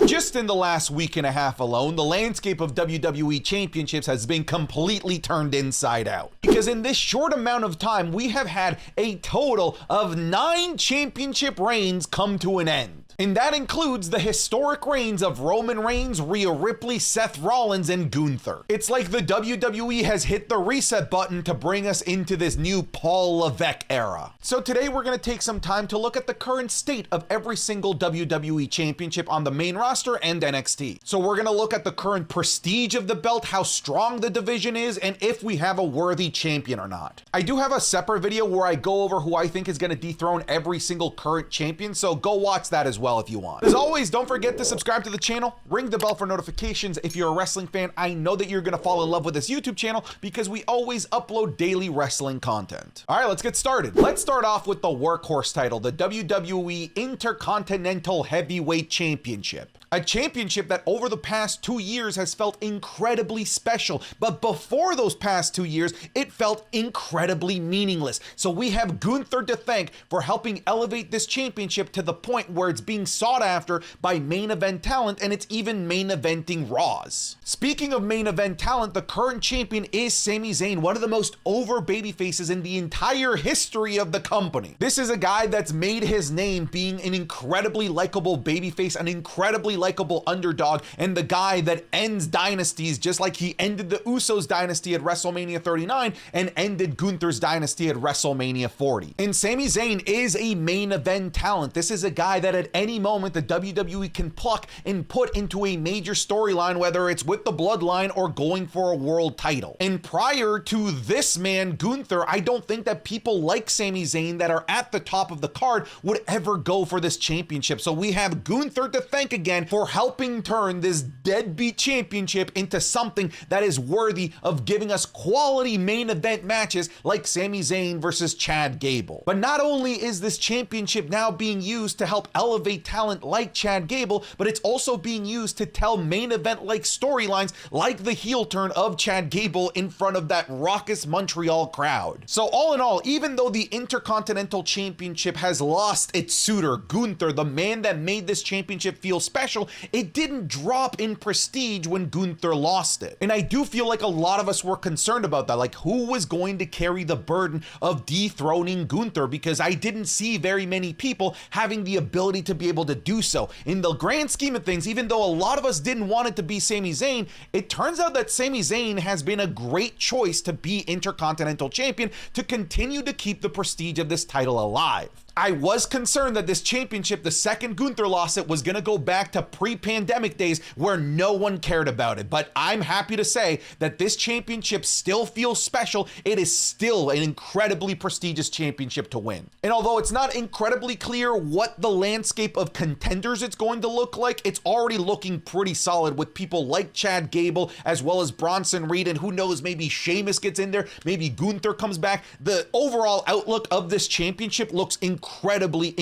Just in the last week and a half alone, the landscape of WWE Championships has been completely turned inside out. Because in this short amount of time, we have had a total of 9 championship reigns come to an end. And that includes the historic reigns of Roman Reigns, Rhea Ripley, Seth Rollins, and Gunther. It's like the WWE has hit the reset button to bring us into this new Paul Levesque era. So today we're going to take some time to look at the current state of every single WWE Championship on the main roster and NXT. So we're going to look at the current prestige of the belt, how strong the division is, and if we have a worthy champion or not. I do have a separate video where I go over who I think is going to dethrone every single current champion, so go watch that as well if you want. As always, don't forget to subscribe to the channel, ring the bell for notifications. If you're a wrestling fan, I know that you're gonna fall in love with this YouTube channel because we always upload daily wrestling content. All right, let's get started. Let's start off with the workhorse title, the WWE Intercontinental Heavyweight Championship. A championship that over the past 2 years has felt incredibly special, but before those past 2 years, it felt incredibly meaningless. So we have Gunther to thank for helping elevate this championship to the point where it's being sought after by main event talent, and it's even main eventing Raws. Speaking of main event talent, the current champion is Sami Zayn, one of the most over baby faces in the entire history of the company. This is a guy that's made his name being an incredibly likable babyface, an incredibly likable underdog, and the guy that ends dynasties just like he ended the Usos dynasty at WrestleMania 39 and ended Gunther's dynasty at WrestleMania 40. And Sami Zayn is a main event talent. This is a guy that at any moment the WWE can pluck and put into a major storyline, whether it's with the bloodline or going for a world title. And prior to this man, Gunther, I don't think that people like Sami Zayn that are at the top of the card would ever go for this championship. So we have Gunther to thank again for helping turn this deadbeat championship into something that is worthy of giving us quality main event matches like Sami Zayn versus Chad Gable. But not only is this championship now being used to help elevate talent like Chad Gable, but it's also being used to tell main event like storylines like the heel turn of Chad Gable in front of that raucous Montreal crowd. So all in all, even though the Intercontinental Championship has lost its suitor, Gunther, the man that made this championship feel special, it didn't drop in prestige when Gunther lost it. And I do feel like a lot of us were concerned about that, like who was going to carry the burden of dethroning Gunther, because I didn't see very many people having the ability to be able to do so. In the grand scheme of things, even though a lot of us didn't want it to be Sami Zayn, it turns out that Sami Zayn has been a great choice to be Intercontinental Champion to continue to keep the prestige of this title alive. I was concerned that this championship, the second Gunther lost it, was going to go back to pre-pandemic days where no one cared about it. But I'm happy to say that this championship still feels special. It is still an incredibly prestigious championship to win. And although it's not incredibly clear what the landscape of contenders it's going to look like, it's already looking pretty solid with people like Chad Gable as well as Bronson Reed, and who knows, maybe Sheamus gets in there, maybe Gunther comes back. The overall outlook of this championship looks incredibly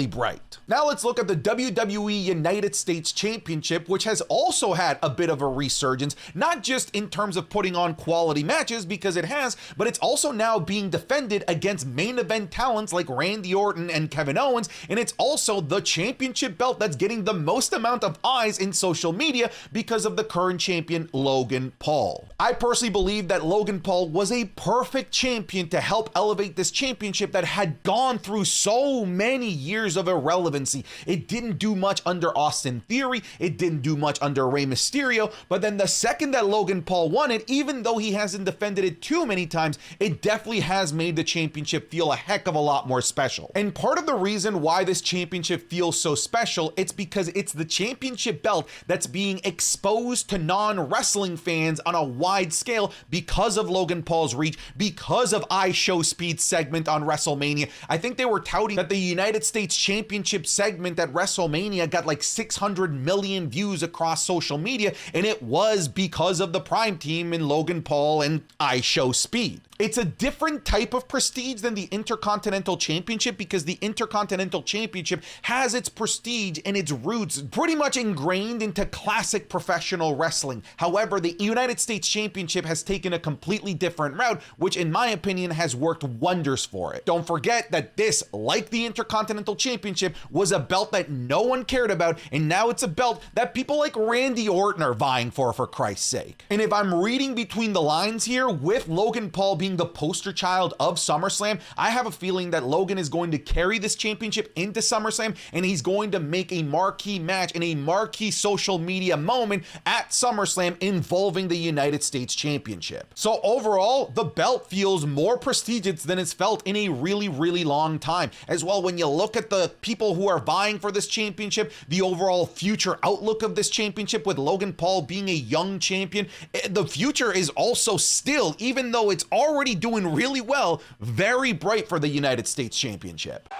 bright. Now let's look at the WWE United States Championship, which has also had a bit of a resurgence, not just in terms of putting on quality matches, because it has, but it's also now being defended against main event talents like Randy Orton and Kevin Owens, and it's also the championship belt that's getting the most amount of eyes in social media because of the current champion, Logan Paul. I personally believe that Logan Paul was a perfect champion to help elevate this championship that had gone through so many years of irrelevancy. It didn't do much under Austin Theory, it didn't do much under Rey Mysterio, but then the second that Logan Paul won it, even though he hasn't defended it too many times, it definitely has made the championship feel a heck of a lot more special. And part of the reason why this championship feels so special, it's because it's the championship belt that's being exposed to non-wrestling fans on a wide scale because of Logan Paul's reach, because of I Show Speed segment on WrestleMania. I think they were touting that the United States Championship segment at WrestleMania got like 600 million views across social media, and it was because of the Prime Team and Logan Paul and I Show Speed. It's a different type of prestige than the Intercontinental Championship because the Intercontinental Championship has its prestige and its roots pretty much ingrained into classic professional wrestling. However, the United States Championship has taken a completely different route, which in my opinion has worked wonders for it. Don't forget that this, like the Intercontinental Championship, was a belt that no one cared about, and now it's a belt that people like Randy Orton are vying for Christ's sake. And if I'm reading between the lines here, with Logan Paul being the poster child of SummerSlam, I have a feeling that Logan is going to carry this championship into SummerSlam, and he's going to make a marquee match and a marquee social media moment at SummerSlam involving the United States Championship. So overall, the belt feels more prestigious than it's felt in a really, really long time. As well, when you look at the people who are vying for this championship, the overall future outlook of this championship with Logan Paul being a young champion, the future is also still, even though it's already doing really well, very bright for the United States Championship.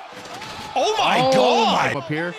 Oh my God! Up here.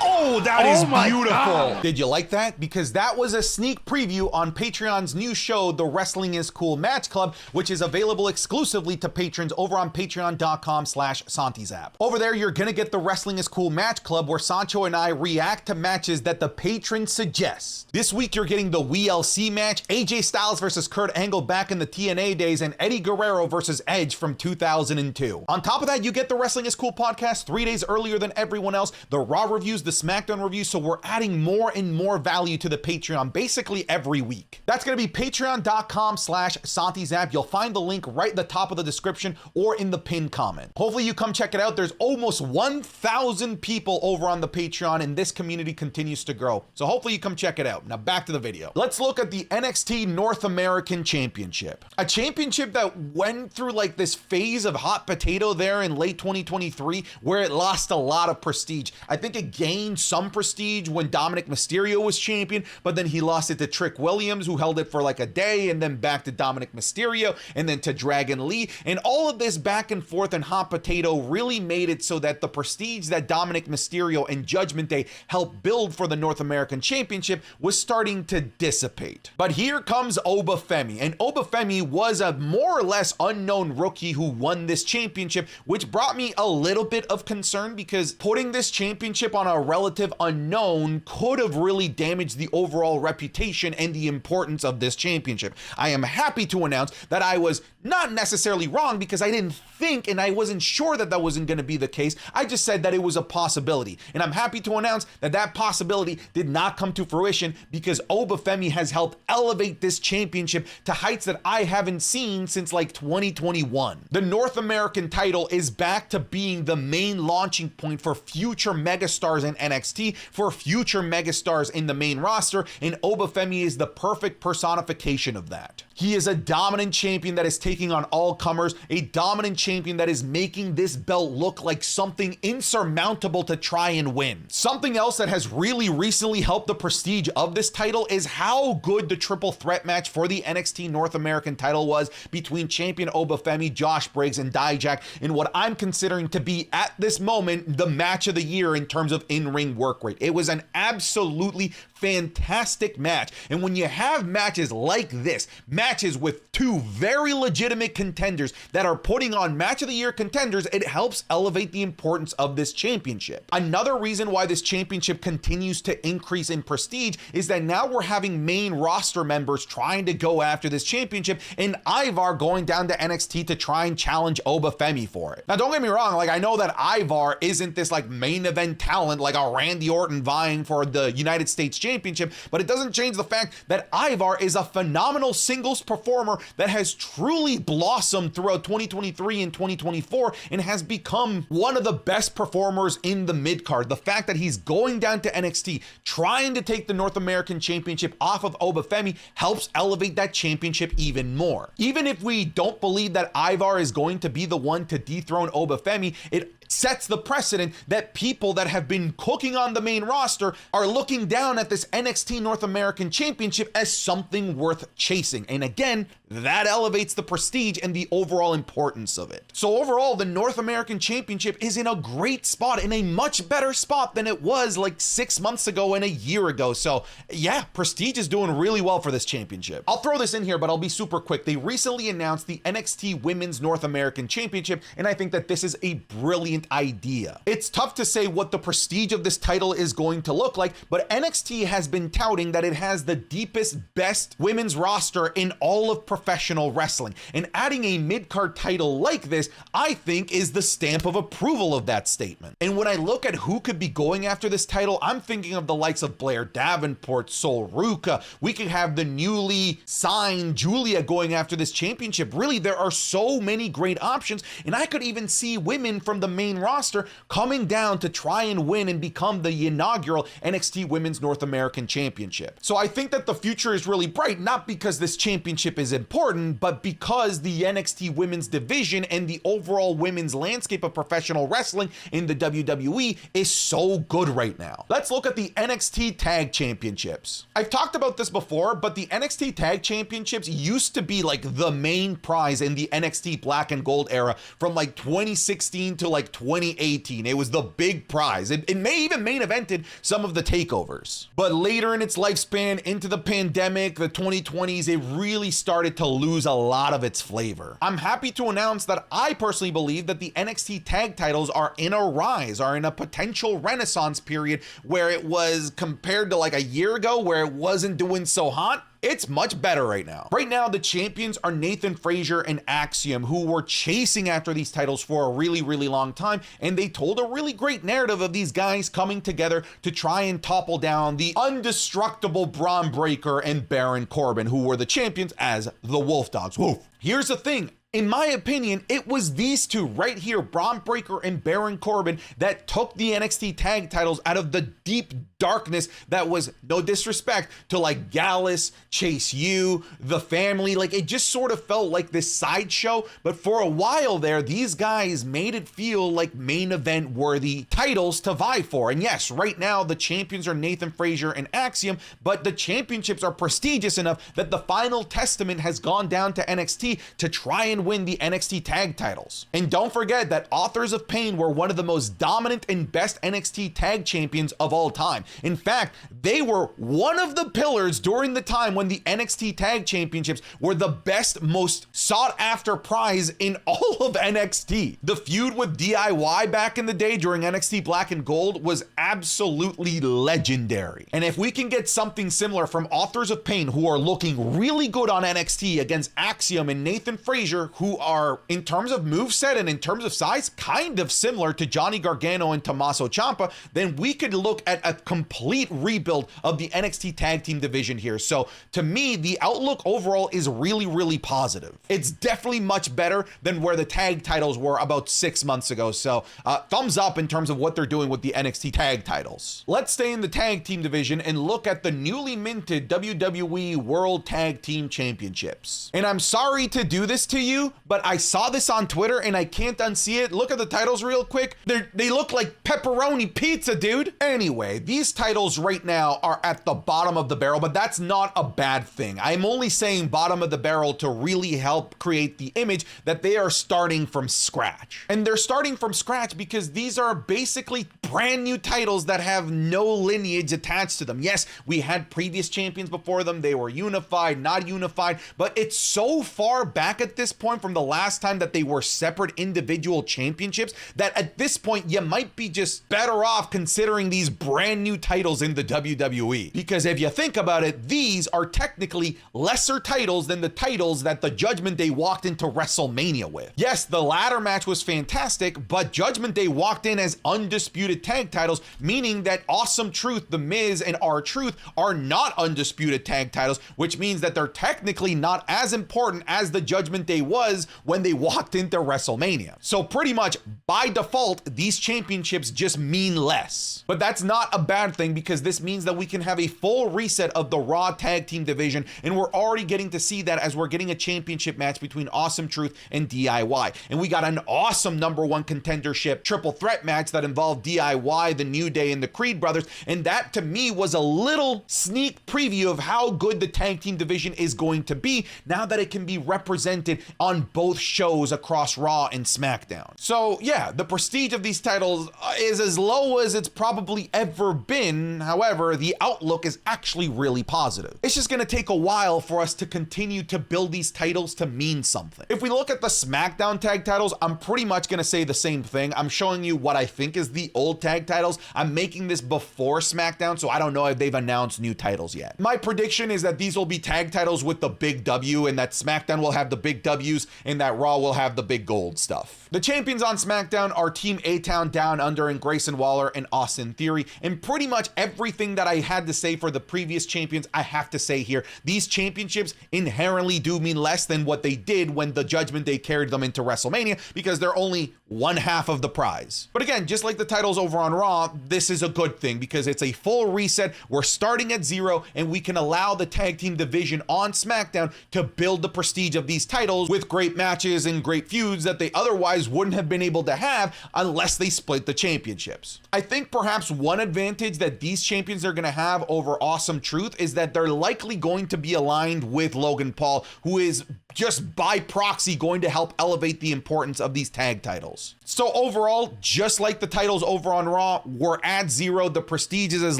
Oh, that is beautiful. God. Did you like that? Because that was a sneak preview on Patreon's new show, The Wrestling is Cool Match Club, which is available exclusively to patrons over on patreon.com/SantiZap. Over there, you're gonna get The Wrestling is Cool Match Club, where Sancho and I react to matches that the patrons suggest. This week, you're getting the WLC match, AJ Styles versus Kurt Angle back in the TNA days, and Eddie Guerrero versus Edge from 2002. On top of that, you get the Wrestling is Cool podcast 3 days earlier than everyone else, the Raw reviews, the SmackDown review, so we're adding more and more value to the Patreon basically every week. That's going to be patreon.com/SantiZap. You'll find the link right at the top of the description or in the pinned comment. Hopefully you come check it out. There's almost 1,000 people over on the Patreon, and this community continues to grow. So hopefully you come check it out. Now back to the video. Let's look at the NXT North American Championship. A championship that went through like this phase of hot potato there in late 2023 where it lost a lot of prestige. I think it gained some prestige when Dominic Mysterio was champion, but then he lost it to Trick Williams, who held it for like a day, and then back to Dominic Mysterio, and then to Dragon Lee. And all of this back and forth and hot potato really made it so that the prestige that Dominic Mysterio and Judgment Day helped build for the North American Championship was starting to dissipate. But here comes Oba Femi, and Oba Femi was a more or less unknown rookie who won this championship, which brought me a little bit of concern because putting this championship on a relative unknown could have really damaged the overall reputation and the importance of this championship. I am happy to announce that I was not necessarily wrong because I didn't think and I wasn't sure that that wasn't going to be the case. I just said that it was a possibility. And I'm happy to announce that that possibility did not come to fruition because Oba Femi has helped elevate this championship to heights that I haven't seen since like 2021. The North American title is back to being the main launching point for future megastars in NXT, for future megastars in the main roster, and Oba Femi is the perfect personification of that. He is a dominant champion that is taking on all comers, a dominant champion that is making this belt look like something insurmountable to try and win. Something else that has really recently helped the prestige of this title is how good the triple threat match for the NXT North American title was between champion Oba Femi, Josh Briggs, and Dijak in what I'm considering to be, at this moment, the match of the year in terms of in-ring work rate. It was an absolutely fantastic match. And when you have matches like this, matches with two very legitimate contenders that are putting on match of the year contenders, it helps elevate the importance of this championship. Another reason why this championship continues to increase in prestige is that now we're having main roster members trying to go after this championship, and Ivar going down to NXT to try and challenge Oba Femi for it. Now don't get me wrong, like I know that Ivar isn't this like main event talent like a Randy Orton vying for the United States Championship, but it doesn't change the fact that Ivar is a phenomenal singles performer that has truly blossomed throughout 2023 and 2024 and has become one of the best performers in the mid-card. The fact that he's going down to NXT trying to take the North American Championship off of Oba Femi helps elevate that championship even more. Even if we don't believe that Ivar is going to be the one to dethrone Oba Femi, it's sets the precedent that people that have been cooking on the main roster are looking down at this NXT North American Championship as something worth chasing. And again, that elevates the prestige and the overall importance of it. So overall, the North American Championship is in a great spot, in a much better spot than it was like 6 months ago and a year ago. So yeah, prestige is doing really well for this championship. I'll throw this in here, but I'll be super quick. They recently announced the NXT Women's North American Championship, and I think that this is a brilliant idea. It's tough to say what the prestige of this title is going to look like, but NXT has been touting that it has the deepest, best women's roster in all of professional wrestling, and adding a mid-card title like this, I think, is the stamp of approval of that statement. And when I look at who could be going after this title, I'm thinking of the likes of Blair Davenport, Sol Ruca. We could have the newly signed Julia going after this championship. Really, there are so many great options, and I could even see women from the main roster coming down to try and win and become the inaugural NXT Women's North American Championship. So I think that the future is really bright, not because this championship is important, but because the NXT women's division and the overall women's landscape of professional wrestling in the WWE is so good right now. Let's look at the NXT Tag Championships. I've talked about this before, but the NXT Tag Championships used to be like the main prize in the NXT Black and Gold era from like 2016 to like 2018. It was the big prize. It may even main evented some of the takeovers. But later in its lifespan, into the pandemic, the 2020s, it really started to lose a lot of its flavor. I'm happy to announce that I personally believe that the NXT tag titles are in a rise, are in a potential renaissance period where it was compared to like a year ago where it wasn't doing so hot. It's much better right now. Right now, the champions are Nathan Frazier and Axiom, who were chasing after these titles for a really, really long time, and they told a really great narrative of these guys coming together to try and topple down the indestructible Braun Breaker and Baron Corbin, who were the champions as the Wolf Dogs. Woof. Here's the thing. In my opinion, it was these two right here, Braun Breaker and Baron Corbin, that took the NXT tag titles out of the deep darkness that was, no disrespect to like Gallus, Chase U, the family. Like, it just sort of felt like this sideshow. But for a while there, these guys made it feel like main event worthy titles to vie for. And yes, right now the champions are Nathan Frazier and Axiom, but the championships are prestigious enough that the final testament has gone down to NXT to try and win the NXT tag titles. And don't forget that Authors of Pain were one of the most dominant and best NXT tag champions of all time. In fact, they were one of the pillars during the time when the NXT tag championships were the best, most sought after prize in all of NXT. The feud with DIY back in the day during NXT Black and Gold was absolutely legendary. And if we can get something similar from Authors of Pain, who are looking really good on NXT, against Axiom and Nathan Frazier, who are, in terms of moveset and in terms of size, kind of similar to Johnny Gargano and Tommaso Ciampa, then we could look at a complete rebuild of the NXT tag team division here. So to me, the outlook overall is really, really positive. It's definitely much better than where the tag titles were about 6 months ago. So thumbs up in terms of what they're doing with the NXT tag titles. Let's stay in the tag team division and look at the newly minted WWE World Tag Team Championships. And I'm sorry to do this to you, but I saw this on Twitter and I can't unsee it. Look at the titles real quick. They look like pepperoni pizza, dude. Anyway, these titles right now are at the bottom of the barrel, but that's not a bad thing. I'm only saying bottom of the barrel to really help create the image that they are starting from scratch. And they're starting from scratch because these are basically brand new titles that have no lineage attached to them. Yes, we had previous champions before them. They were unified, not unified, but it's so far back at this point from the last time that they were separate individual championships that at this point you might be just better off considering these brand new titles in the WWE. Because if you think about it, these are technically lesser titles than the titles that the Judgment Day walked into WrestleMania with. Yes, the ladder match was fantastic, but Judgment Day walked in as undisputed tag titles, meaning that Awesome Truth, The Miz, and R-Truth are not undisputed tag titles, which means that they're technically not as important as the Judgment Day was when they walked into WrestleMania. So pretty much by default, these championships just mean less. But that's not a bad thing, because this means that we can have a full reset of the Raw tag team division, and we're already getting to see that as we're getting a championship match between Awesome Truth and DIY. And we got an awesome #1 contendership triple threat match that involved DIY, the New Day, and the Creed brothers, and that to me was a little sneak preview of how good the tag team division is going to be now that it can be represented on both shows across Raw and SmackDown. So yeah, the prestige of these titles is as low as it's probably ever been. However, the outlook is actually really positive. It's just gonna take a while for us to continue to build these titles to mean something. If we look at the SmackDown tag titles, I'm pretty much gonna say the same thing. I'm showing you what I think is the old tag titles. I'm making this before SmackDown, so I don't know if they've announced new titles yet. My prediction is that these will be tag titles with the big W, and that SmackDown will have the big W's and that Raw will have the big gold stuff. The champions on SmackDown are Team A-Town, Down Under, and Grayson Waller and Austin Theory, and pretty much everything that I had to say for the previous champions, I have to say here. These championships inherently do mean less than what they did when the Judgment Day carried them into WrestleMania, because they're only one half of the prize. But again, just like the titles over on Raw, this is a good thing because it's a full reset. We're starting at zero, and we can allow the tag team division on SmackDown to build the prestige of these titles with great matches and great feuds that they otherwise wouldn't have been able to have unless they split the championships. I think perhaps one advantage that these champions are going to have over Awesome Truth is that they're likely going to be aligned with Logan Paul, who is just by proxy going to help elevate the importance of these tag titles. So overall, just like the titles over on Raw, we're at zero. The prestige is as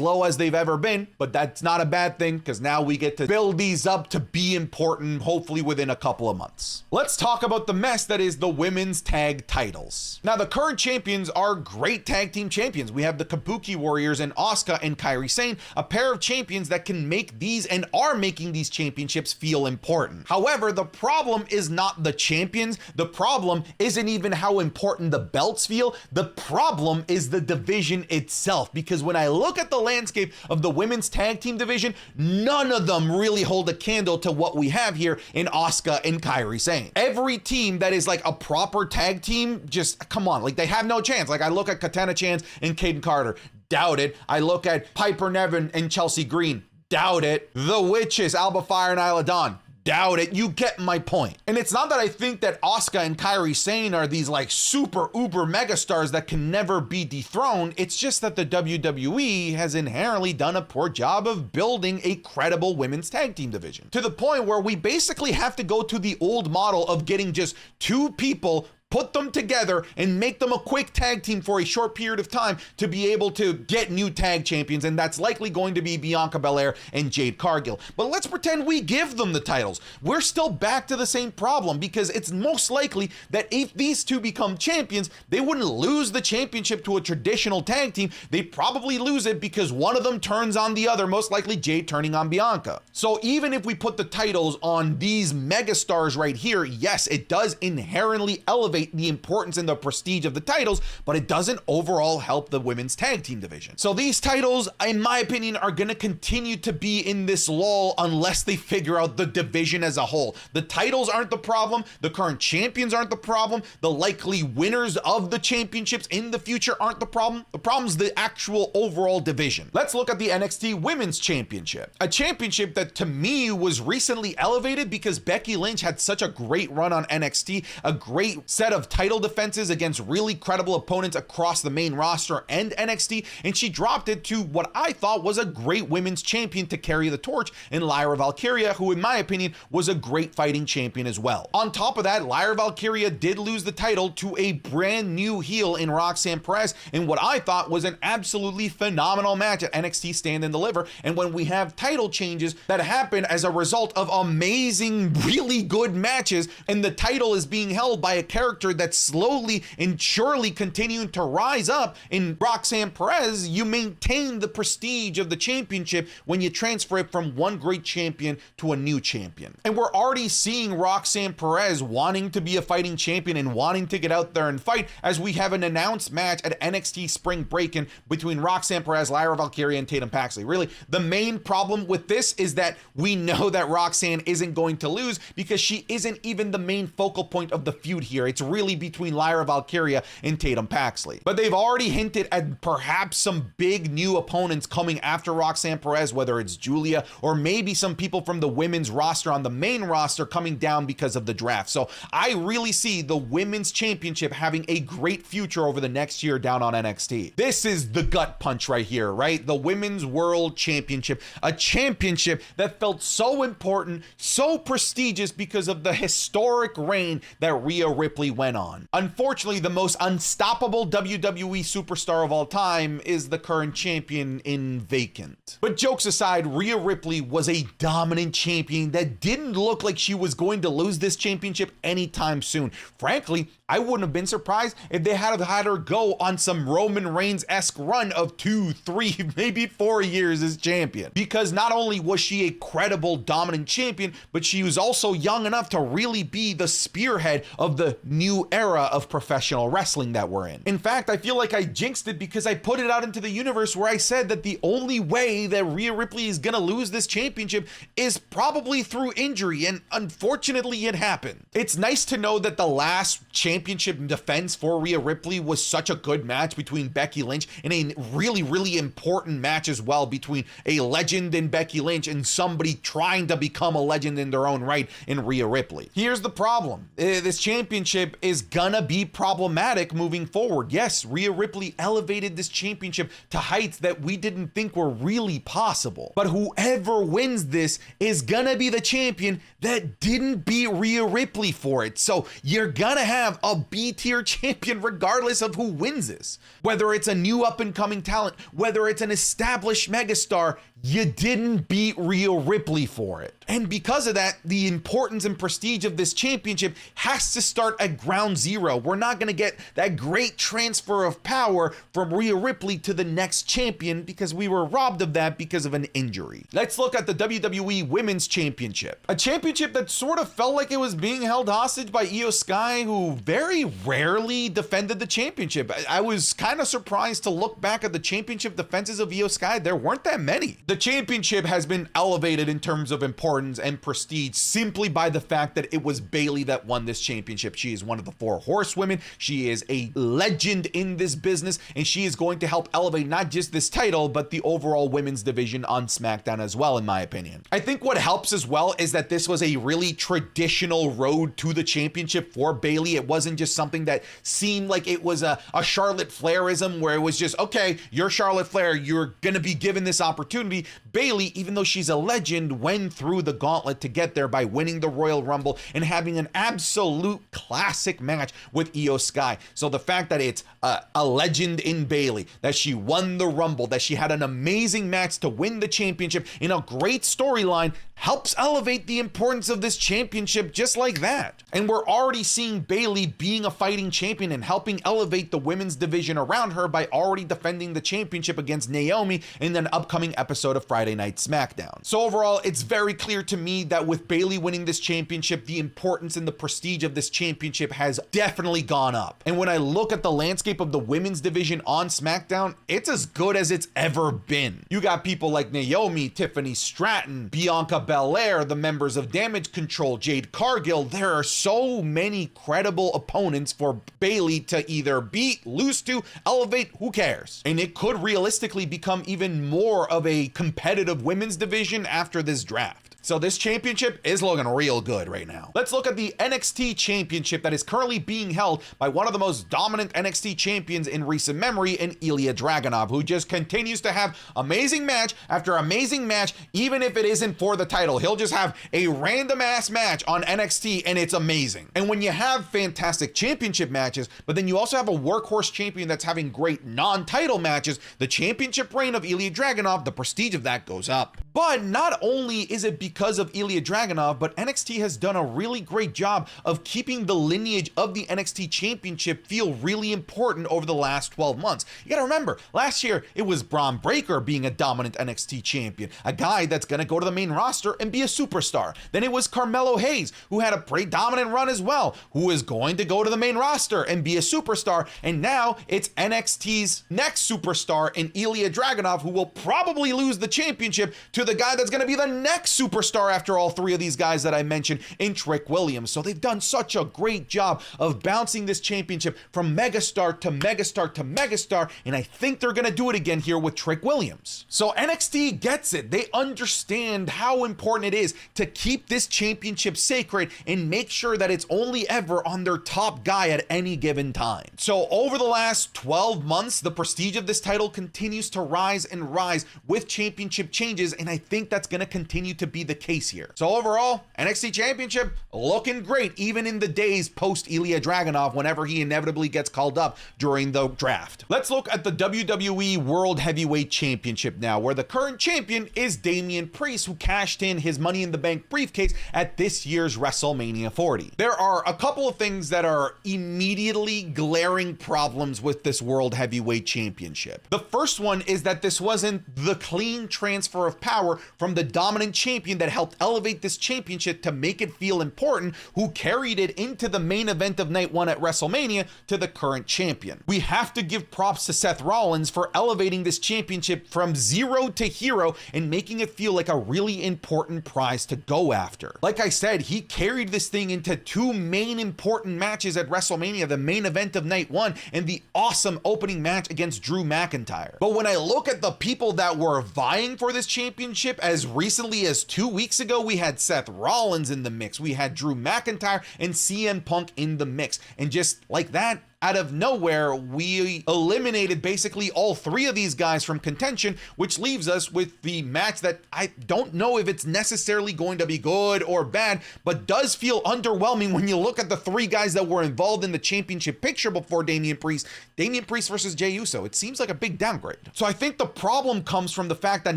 low as they've ever been, but that's not a bad thing because now we get to build these up to be important, hopefully within a couple of months. Let's talk about the mess that is the women's tag titles. Now, the current champions are great tag team champions. We have the Kabuki Warriors and Asuka and Kairi Sane, a pair of champions that can make these and are making these championships feel important. However, the problem is not the champions. The problem isn't even how important the belts feel. The problem is the division itself, because when I look at the landscape of the women's tag team division, none of them really hold a candle to what we have here in Asuka and Kairi Sane. Every team that is like a proper tag team, just come on, like they have no chance. Like I look at Katana Chance and Caden Carter, doubt it. I look at Piper Niven and Chelsea Green, doubt it. The Witches, Alba Fire and Isla Dawn, doubt it. You get my point. And it's not that I think that Asuka and Kairi Sane are these like super uber megastars that can never be dethroned. It's just that the WWE has inherently done a poor job of building a credible women's tag team division, to the point where we basically have to go to the old model of getting just two people, put them together and make them a quick tag team for a short period of time to be able to get new tag champions, and that's likely going to be Bianca Belair and Jade Cargill. But let's pretend we give them the titles. We're still back to the same problem, because it's most likely that if these two become champions, they wouldn't lose the championship to a traditional tag team. They probably lose it because one of them turns on the other, most likely Jade turning on Bianca. So even if we put the titles on these megastars right here, yes, it does inherently elevate the importance and the prestige of the titles, but it doesn't overall help the women's tag team division. So these titles, in my opinion, are going to continue to be in this lull unless they figure out the division as a whole. The titles aren't the problem. The current champions aren't the problem. The likely winners of the championships in the future aren't the problem. The problem is the actual overall division. Let's look at the NXT Women's Championship, a championship that to me was recently elevated because Becky Lynch had such a great run on NXT, a great set of title defenses against really credible opponents across the main roster and NXT, and she dropped it to what I thought was a great women's champion to carry the torch in Lyra Valkyria, who in my opinion was a great fighting champion as well. On top of that, Lyra Valkyria did lose the title to a brand new heel in Roxanne Perez in what I thought was an absolutely phenomenal match at NXT Stand and Deliver. And when we have title changes that happen as a result of amazing, really good matches, and the title is being held by a character character that's slowly and surely continuing to rise up in Roxanne Perez, you maintain the prestige of the championship when you transfer it from one great champion to a new champion. And we're already seeing Roxanne Perez wanting to be a fighting champion and wanting to get out there and fight, as we have an announced match at NXT Spring Break-In between Roxanne Perez, Lyra Valkyria, and Tatum Paxley. Really, the main problem with this is that we know that Roxanne isn't going to lose because she isn't even the main focal point of the feud here. It's really between Lyra Valkyria and Tatum Paxley. But they've already hinted at perhaps some big new opponents coming after Roxanne Perez, whether it's Julia or maybe some people from the women's roster on the main roster coming down because of the draft. So I really see the Women's Championship having a great future over the next year down on NXT. This is the gut punch right here, right? The Women's World Championship, a championship that felt so important, so prestigious because of the historic reign that Rhea Ripley went on. Unfortunately, the most unstoppable WWE superstar of all time is the current champion in vacant. But jokes aside, Rhea Ripley was a dominant champion that didn't look like she was going to lose this championship anytime soon. Frankly, I wouldn't have been surprised if they had her go on some Roman Reigns-esque run of 2, 3, maybe 4 years as champion. Because not only was she a credible, dominant champion, but she was also young enough to really be the spearhead of the new era of professional wrestling that we're in. In fact, I feel like I jinxed it because I put it out into the universe where I said that the only way that Rhea Ripley is gonna lose this championship is probably through injury, and unfortunately it happened. It's nice to know that the last championship defense for Rhea Ripley was such a good match between Becky Lynch, and a really important match as well between a legend in Becky Lynch and somebody trying to become a legend in their own right in Rhea Ripley. Here's the problem. This championship is gonna be problematic moving forward. Yes, Rhea Ripley elevated this championship to heights that we didn't think were really possible. But whoever wins this is gonna be the champion that didn't beat Rhea Ripley for it. So you're gonna have a B-tier champion regardless of who wins this. Whether it's a new up-and-coming talent, whether it's an established megastar, you didn't beat Rhea Ripley for it. And because of that, the importance and prestige of this championship has to start at ground zero. We're not going to get that great transfer of power from Rhea Ripley to the next champion because we were robbed of that because of an injury. Let's look at the WWE Women's Championship. A championship that sort of felt like it was being held hostage by Io Sky, who very rarely defended the championship. I was kind of surprised to look back at the championship defenses of Io Sky. There weren't that many. The championship has been elevated in terms of importance and prestige simply by the fact that it was Bayley that won this championship. She is one of the 4 horsewomen. She is a legend in this business, and she is going to help elevate not just this title, but the overall women's division on SmackDown as well, in my opinion. I think what helps as well is that this was a really traditional road to the championship for Bayley. It wasn't just something that seemed like it was a Charlotte Flairism where it was just, okay, you're Charlotte Flair, you're gonna be given this opportunity. Bayley, even though she's a legend, went through the gauntlet to get there by winning the Royal Rumble and having an absolute classic match with Io Sky. So the fact that it's a legend in Bayley, that she won the Rumble, that she had an amazing match to win the championship in a great storyline helps elevate the importance of this championship just like that. And we're already seeing Bayley being a fighting champion and helping elevate the women's division around her by already defending the championship against Naomi in an upcoming episode of Friday Night SmackDown. So overall, it's very clear to me that with Bayley winning this championship, the importance and the prestige of this championship has definitely gone up. And when I look at the landscape of the women's division on SmackDown, it's as good as it's ever been. You got people like Naomi, Tiffany Stratton, Bianca Belair, the members of Damage Control, Jade Cargill. There are so many credible opponents for Bayley to either beat, lose to, elevate, who cares? And it could realistically become even more of a competitive women's division after this draft. So this championship is looking real good right now. Let's look at the NXT Championship that is currently being held by one of the most dominant NXT champions in recent memory in Ilya Dragunov, who just continues to have amazing match after amazing match, even if it isn't for the title. He'll just have a random ass match on NXT and it's amazing. And when you have fantastic championship matches, but then you also have a workhorse champion that's having great non-title matches, the championship reign of Ilya Dragunov, the prestige of that goes up. But not only is it because because of Ilya Dragunov, but NXT has done a really great job of keeping the lineage of the NXT Championship feel really important over the last 12 months. You gotta remember, last year it was Braun Breaker being a dominant NXT champion, a guy that's gonna go to the main roster and be a superstar. Then it was Carmelo Hayes, who had a pretty dominant run as well, who is going to go to the main roster and be a superstar. And now it's NXT's next superstar in Ilya Dragunov, who will probably lose the championship to the guy that's gonna be the next superstar after all three of these guys that I mentioned in Trick Williams. So they've done such a great job of bouncing this championship from megastar to megastar to megastar, and I think they're gonna do it again here with Trick Williams. So NXT gets it. They understand how important it is to keep this championship sacred and make sure that it's only ever on their top guy at any given time. So over the last 12 months, the prestige of this title continues to rise and rise with championship changes, and I think that's gonna continue to be the case here. So overall, NXT Championship looking great, even in the days post Ilya Dragunov, whenever he inevitably gets called up during the draft. Let's look at the WWE World Heavyweight Championship now, where the current champion is Damian Priest, who cashed in his Money in the Bank briefcase at this year's WrestleMania 40. There are a couple of things that are immediately glaring problems with this World Heavyweight Championship. The first one is that this wasn't the clean transfer of power from the dominant champion that helped elevate this championship to make it feel important, who carried it into the main event of night one at WrestleMania, to the current champion. We have to give props to Seth Rollins for elevating this championship from zero to hero and making it feel like a really important prize to go after. Like I said, he carried this thing into two main important matches at WrestleMania, the main event of night one and the awesome opening match against Drew McIntyre. But when I look at the people that were vying for this championship, as recently as 2 weeks ago, we had Seth Rollins in the mix, we had Drew McIntyre and CM Punk in the mix, and just like that, out of nowhere, we eliminated basically all three of these guys from contention, which leaves us with the match that I don't know if it's necessarily going to be good or bad, but does feel underwhelming when you look at the three guys that were involved in the championship picture before Damian Priest. Damian Priest versus Jey Uso. It seems like a big downgrade. So I think the problem comes from the fact that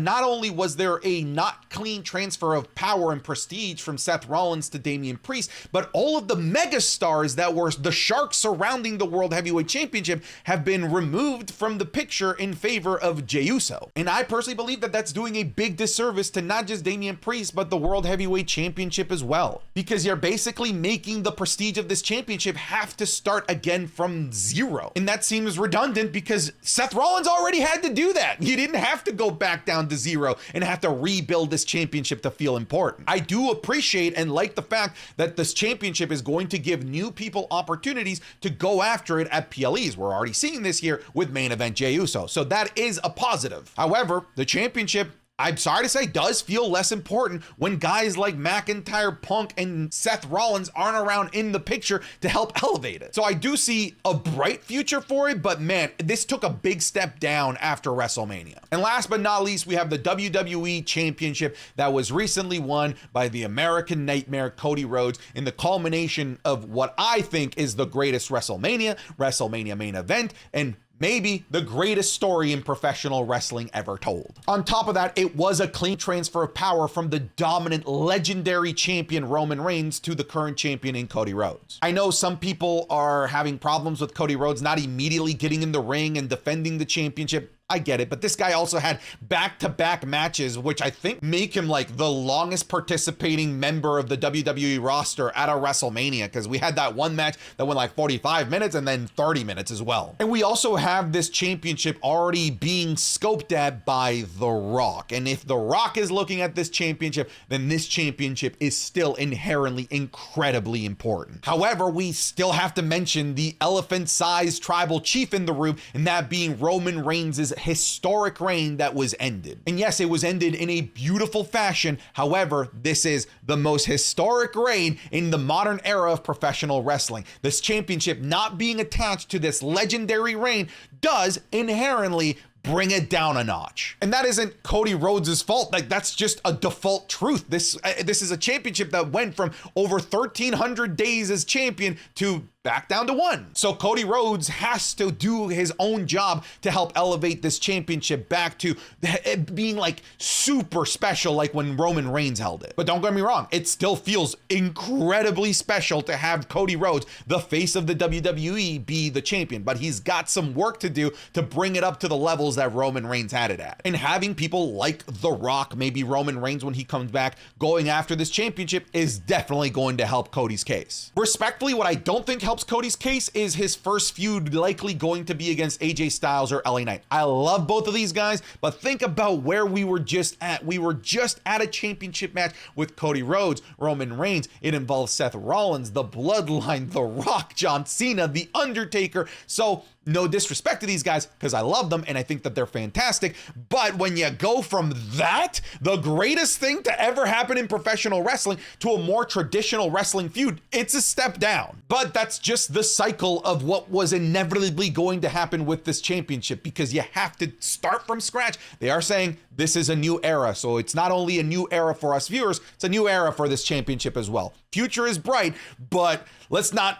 not only was there a not clean transfer of power and prestige from Seth Rollins to Damian Priest, but all of the megastars that were the sharks surrounding the World Heavyweight Championship have been removed from the picture in favor of Jey Uso. And I personally believe that that's doing a big disservice to not just Damian Priest, but the World Heavyweight Championship as well. Because you're basically making the prestige of this championship have to start again from zero. And that seems redundant because Seth Rollins already had to do that. You didn't have to go back down to zero and have to rebuild this championship to feel important. I do appreciate and like the fact that this championship is going to give new people opportunities to go after it at PLEs. We're already seeing this here with main event Jey Uso. So that is a positive. However, the championship, I'm sorry to say, does feel less important when guys like McIntyre, Punk, and Seth Rollins aren't around in the picture to help elevate it. So I do see a bright future for it, but man, this took a big step down after WrestleMania. And last but not least, we have the WWE Championship that was recently won by the American Nightmare, Cody Rhodes, in the culmination of what I think is the greatest WrestleMania main event, and maybe the greatest story in professional wrestling ever told. On top of that, it was a clean transfer of power from the dominant, legendary champion Roman Reigns to the current champion in Cody Rhodes. I know some people are having problems with Cody Rhodes not immediately getting in the ring and defending the championship. I get it, but this guy also had back-to-back matches, which I think make him like the longest participating member of the WWE roster at a WrestleMania, because we had that one match that went like 45 minutes and then 30 minutes as well. And we also have this championship already being scoped at by The Rock. And if The Rock is looking at this championship, then this championship is still inherently incredibly important. However, we still have to mention the elephant-sized tribal chief in the room, and that being Roman Reigns' historic reign that was ended. And yes, it was ended in a beautiful fashion. However, this is the most historic reign in the modern era of professional wrestling. This championship not being attached to this legendary reign does inherently bring it down a notch. And that isn't Cody Rhodes' fault. Like, that's just a default truth. This is a championship that went from over 1,300 days as champion to back down to 1. So Cody Rhodes has to do his own job to help elevate this championship back to it being like super special, like when Roman Reigns held it. But don't get me wrong, it still feels incredibly special to have Cody Rhodes, the face of the WWE, be the champion. But he's got some work to do to bring it up to the levels that Roman Reigns had it at. And having people like The Rock, maybe Roman Reigns when he comes back, going after this championship is definitely going to help Cody's case. Respectfully, what I don't think helps Cody's case is his first feud likely going to be against AJ Styles or LA Knight. I love both of these guys, but think about where we were just at. We were just at a championship match with Cody Rhodes, Roman Reigns. It involves Seth Rollins, the Bloodline, The Rock, John Cena, The Undertaker. So no disrespect to these guys, because I love them and I think that they're fantastic. But when you go from that, the greatest thing to ever happen in professional wrestling, to a more traditional wrestling feud, it's a step down. But that's just the cycle of what was inevitably going to happen with this championship, because you have to start from scratch. They are saying this is a new era. So it's not only a new era for us viewers, it's a new era for this championship as well. Future is bright, but let's not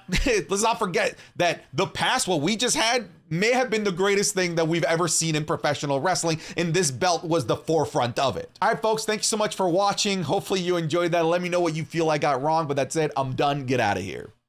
forget that the past, what we just had, may have been the greatest thing that we've ever seen in professional wrestling, and this belt was the forefront of it. All right, folks, thank you so much for watching. Hopefully you enjoyed that. Let me know what you feel I got wrong, but that's it. I'm done. Get out of here.